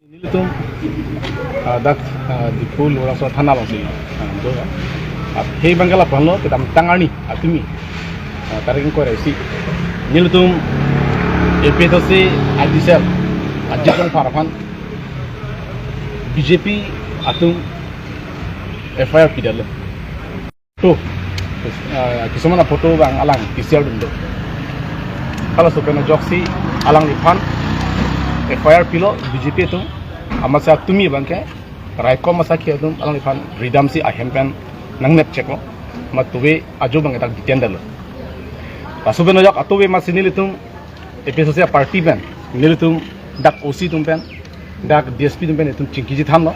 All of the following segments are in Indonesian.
Itu dak di pool orang so thana bang sih, do ya. Hei bangkala panlo kita tangani atumi, tarik ko resi. Nilutum epeto se adisel, adjekong parapan. BJP atum FIR pidal. To kisomana foto bang alang kisial dundo. Kalau supena joksi alang lipan FIR pilo BJP itu amasa tumi bangke raiko masa kia itu alang lipan ridam si ahempen nang net cek lo matuwe ajo bang etak ditendal lo pasu beno jak atuwe masih nilitung episode party ben nilitung dak OC tumpen dak DSP tumpen itu cingkiji tham lo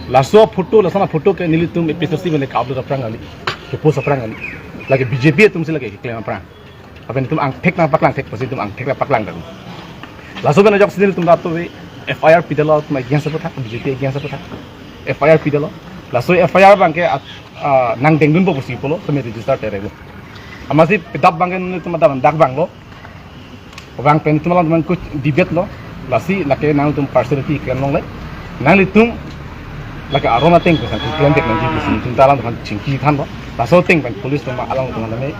laso foto lasana foto ke nilitung episode bene kablo aprang ali kepo aprang ali lagi BJP tum si lagi klaim aprang apa itu ang tek na paklang tek pasti itu ang tek na paklang dak laso beno jak sinil tum datu FIR pidalo ma gian sapota BJP gian sapota FIR pidalo laso FIR bangke nang dengdun bo posi polo tome register terego amasi pedap bangke tum da dak bang lo bang pen tum lan man ku debate lo lasi lake nang tum partiality kan long le nang litum lake aroma teng ko san plan tek nang ji tum talang kan chingki than lo laso teng ban police tum alang tum na me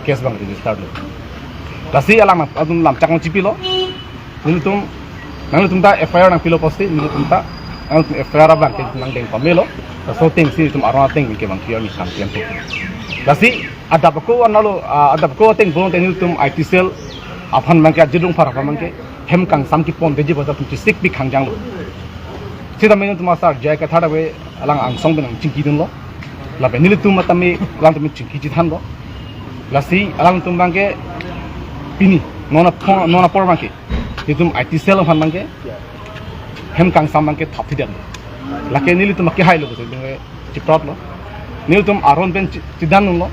case bang register lo lasi alang adum lam chakang chipi lo nilutum nang tumta FIR nang pilo posti ni tumta nang FIR bang ke nang deng pamelo so ting si tum arona ting ke bang kiyo ni sam tiempo lasi adap ko analo adap ko ting bon ten tum IT cell aphan bang ke jidung para bang ke hem kang sam ki pon deji bata tum sik bi khangjang lo sida men tum asar jai ka thada we alang ang song benang chingki dun lo la benil tum matami alang tum chingki ji than lo lasi alang tum bang ke pini nona por bang ke itu IT cell fan mangke hem kang sam mangke thap thidam lake nili tum ke hailo bose dinge chiprot lo nil tum aron ben chidan lo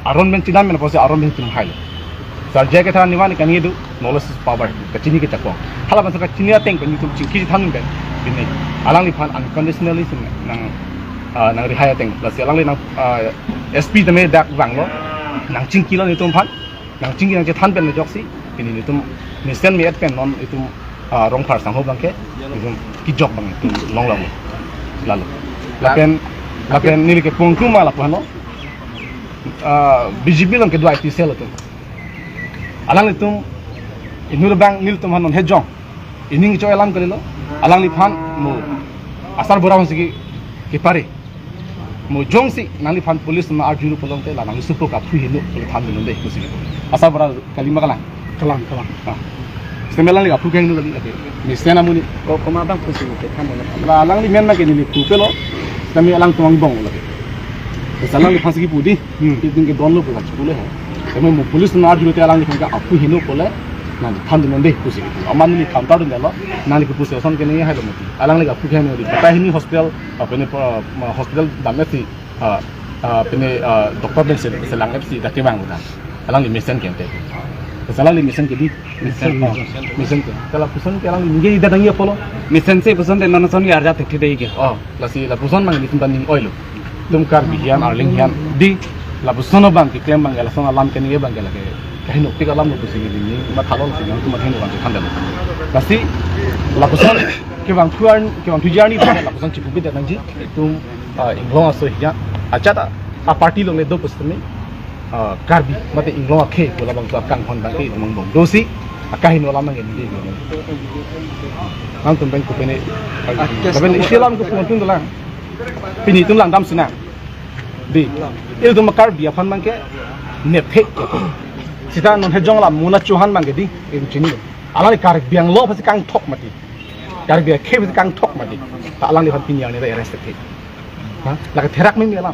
aron ben chidan men pose aron ben tum hailo sar je ke tha niwani kan yedu knowledge power ka chini ke chakwa hala ban ka chini ateng ben tum chingki thanun ben binai alang li fan unconditionally sim nang rihaya teng plus alang li nang SP tame dak bang lo nang chingki lo ni tum fan nang chingki nang che than ben joksi ini itu misen miat pen non itu rong par sang ho bangke itu kijok bang itu long lalu lapen nili ke pungku malah pano BJP lang ke dua IT cell itu alang itu inur bang nil tuh hanon hejong ini ngicoy alam kali lo alang lipan mu asal borang sigi kipari mu jong si nang lipan polis ma arjuru polong te la nang supo ka phu hinu lipan dun deh kusigi asal borang kalima kalang kalang semelan liga pukeng nu lagi misena muni ko koma bang pusi ko kan la lang li men ma ke ni pupelo kami alang tuang bong lagi salang li phasgi pudi tin ke don lo pula chule hai kami mu pulis na julu te alang li ka apu hinu pole na thandu nonde pusi aman li counter dun delo na li pusi son ke ni hai lo muti alang li ka pukeng ni bata hini hospital apne hospital dameti apne doktor ben se lang fc da ke bang udan alang li mesen kente salah li misen ke di misen ke kalau puson ke alang nge ida dangi apolo misen se puson de nana son yar ja thekthi dei ke lasi la puson mang ni tum taning oilo tum kar bihian arling hian di la puson bang ke klem bang la son alam ke ni bang ke la ke kahin opti alam lo pusi ni ma thalol si tum ma thenu bang khandal lasi la puson ke bang tujarni la puson chipu bi da nangji tum inglong aso hiya achata a party lo le do pustme karbi mate inglo akhe bola bang kang hon bang ke mong bong dosi akahin wala mang ni ang tum bang ku pene ben islam ku pun tun lang pini tum lang dam sina di il tum karbi afan bang ke ne phe sita non hejong la muna chuhan bang ke di em chini alani karbi biang lo pasi kang thok mati karbi khe pasi kang thok mati ta alang ni han pini yang ni arrest the ha la therak mi alam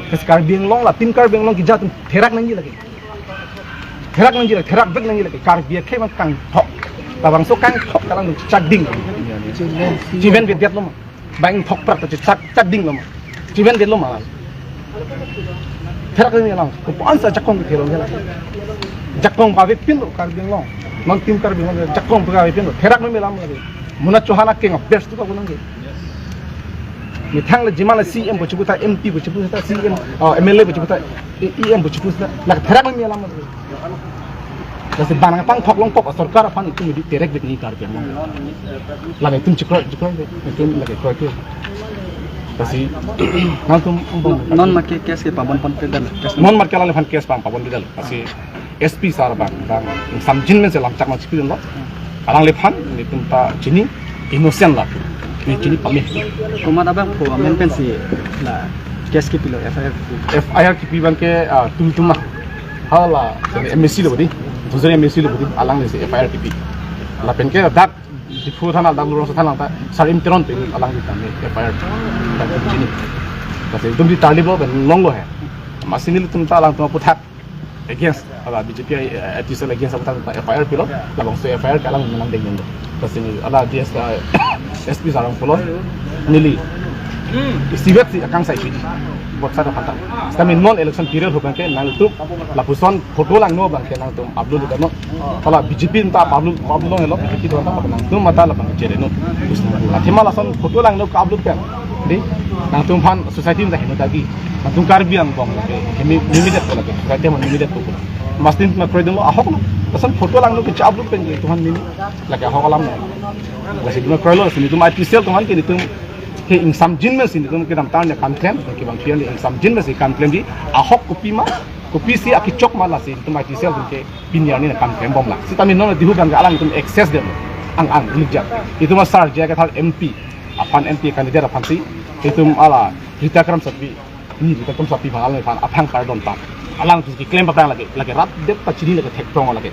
sekarang biang long lah tim kar biang long kijat terak nangi lagi terak bek nangi lagi kar biak ke mang kang thok tabang so kang thok kalang chak ding jiven biat lo bang thok prak chak ding lo jiven biat lo ma terak nangi lang ko pon sa chakong ke lo jakong pa pin lo kar biang long mang tim kar biang jakong pa pin lo terak nangi lam lagi munat chohana ke ngap best tu ka bunang mitang le jimala CM bochubuta MP bochubuta CM MLA bochubuta EM bochubuta la terak mi alam Kasi banang pang thok long pok sarkar aphan itu midi terek bit ni kar piang lagi tum cikro itu lagi koi tu kasi nang tum non make kes ke pabon pon pedal non mar kala fan kes pam pabon bidal kasi SP sar bang samjin men se lam chak ma chipin lo alang le fan ni tum ta chini innocent la ni chini pameh kuma da bang ko amen pensi la kes ke pilo FIR ki pi bang ke tum tum hala MSC lo bodi Tujuan MSC lo bodi alang ni se FIR ki pi la pen ke dak di fu thana dak lo thana ta sarim tron pe alang di tam FIR dak chini kasi tum di talibo ben long lo hai masini tum ta alang tum puthak against ala BJP episode against apa ta FIR pilo la bang se FIR kalang menang deng ndo kasi ala DS SP sarang polo nili istibet si akang sai pidi buat sada phata kami non election period ho bangke nang tu la puson photo lang no bangke nang tu upload ka no ala BJP ta upload no BJP tu ta nang tu mata la bang jere no athima la son photo lang no ka upload kan di nang tu phan society ta hino dagi nang tu kar biang bong ke hemi limited la ke society man limited ko mastin na kredum ahok no son photo lang no ke upload pen ke tuhan mini la ke ahok alam no wasi dum kroilo sini tu mai pisel tuhan ke ni tu ke insam jin mes ini tu kita tahu ni kamklaim ke bang pian insam jin mes kamklaim di ahok kopi si akicok malah si tu mai tisel tu ke pinyar ni kamklaim bom lah si kami non dihu bang alang tu access dia ang lijak itu mas sar dia kata MP apan MP kandidat apan si itu ala Rita Kram Satwi ni Rita Kram Satwi bang alang apang pardon tak alang tu claim apa lagi rat dia tak ciri lagi tek tong lagi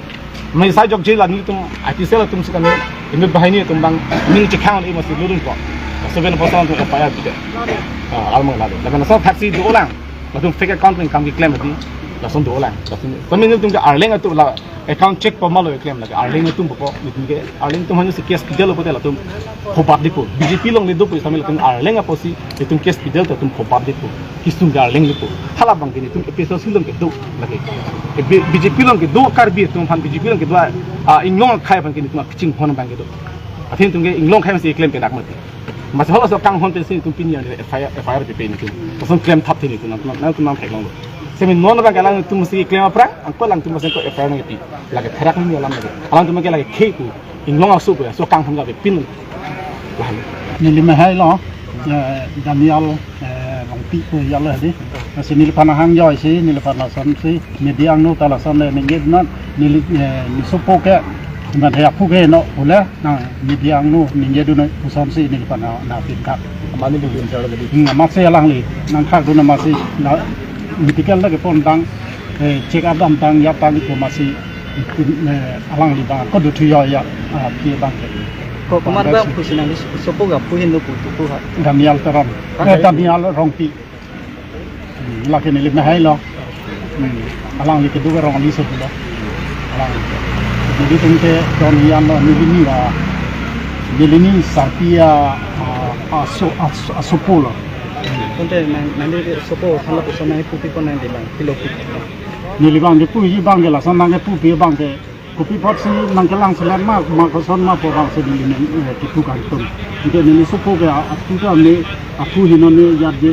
mai sai jok je la ni tu ITCL tu si kami ini bahini tu bang ni cekang ni masih lurus kok sebenarnya pasal tu FIR tidak, alam mengalah. Tapi nasa taksi dua orang, lalu fake account yang kami claim tadi, langsung dua orang. Tapi ni tu arling itu lah account check pemalu claim lagi. Arling itu bukan, itu arling itu hanya sekian pidal lepas itu khobar dipu. BJP long itu pun sambil itu arling apa sih? Itu kes pidal itu khobar dipu. Kisung arling itu. Halah bang ini itu episode silang itu lagi. BJP long itu karbi itu han BJP long itu inglong kaya bang ini itu kecing pon bang itu. Akhirnya tu inglong kaya masih claim kedak mati. Masih halus kang hon pensi itu pinyar FIR PP itu. Pasal claim tap ini itu nanti pek long. Semi non bang kalang itu mesti claim apa? Angko lang itu mesti ko FIR nang itu. Lagi terak ni alam lagi. Alang tu mungkin lagi keku. Inglong asu ya. So kang hon lagi pin. Lah. Ni lima hai lo. Daniel long pi ko yalla di. Masih ni panahang joy si ni panasan si media anu talasan ni ngid nan ni supo ke mà thầy phụ cái nó ule na media anu ninja du na usan si ni pa na pintak Mani tu bin cara tadi. masih alang li nang khak du na masih na medical lagi pon tang check up dam tang ya tang ko masih alang li bang ko du tu ya pi bang ko kumar bang kusinan di sopo ga puhin no putu ha Daniel teram Daniel rongpi laki ni lima hai lo alang li kedua rong li sebelah alang jadi tengke Donian ni Sarpia Asopolo. Untuk nanti sopo kalau pusana pupi pun nanti bang kilo pupi. Ni bang de puji bang ke lasan nang pupi bang ke kopi pot si nang kelang selat mak koson mak porang sedih ni tipu kantung. Jadi ni sopo ke aku tu ni aku hino ni jadi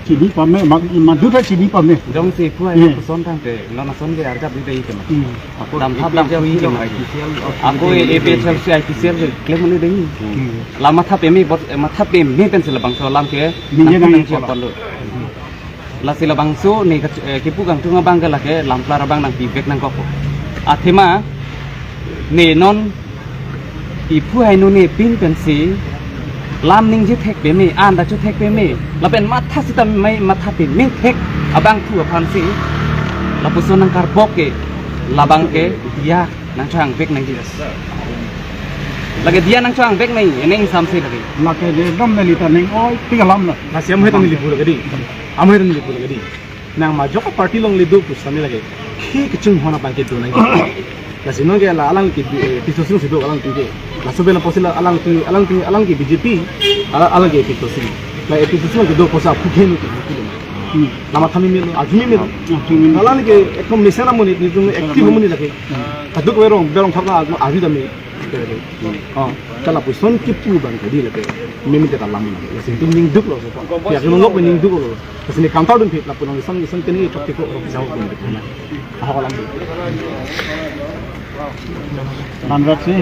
cini pame madu dah cini pame. Dong si ku ay person tang ke nona son ke arjab di dei kema. Aku dam thap dam kui kema. Aku APHL si ITCL ke claim ni dei. Lama thap emi bot mathap emi pen sila bang so lam ke nang siap pon lo. La sila bang so ni kipu gang tunga bang ke la ke lam plara bang nang pibek nang kok. Athema ni non ipu hai no ni pin pen si lam ning je thek be me an da chu thek be me la pen matha sitam mai matha pe me thek abang thu phan si la puson nang kar bok ke labang ke dia nang chang bek nang dia lagi dia nang chang bek nai eneng sam se lagi laki ni dam ni ta ning oi tinggalam la. Masih amu itu nilai pula gadi. Amu itu nilai pula gadi. Nang majok parti long lidu pusami lagi. Ki kecung hona bangke do nang. Kasi nong ke la alang ki pisosin sido alang ki la sobela posila alang ki BJP alang ki pisosin la pisosin ke do posa pukhen ki nama thami melo ajmi melo alang ke ekom nisana moni ni tum active moni lage kaduk berong thapna ajmi dami oh kalau puson kipu bang jadi lebih mimi kita lang lah sini tuh ning duk loh so ya kalau ngok ning duk loh kesini kantor dun fit lah punong son kini cok tiko orang jauh pun gitu nah aku lang Manrat sih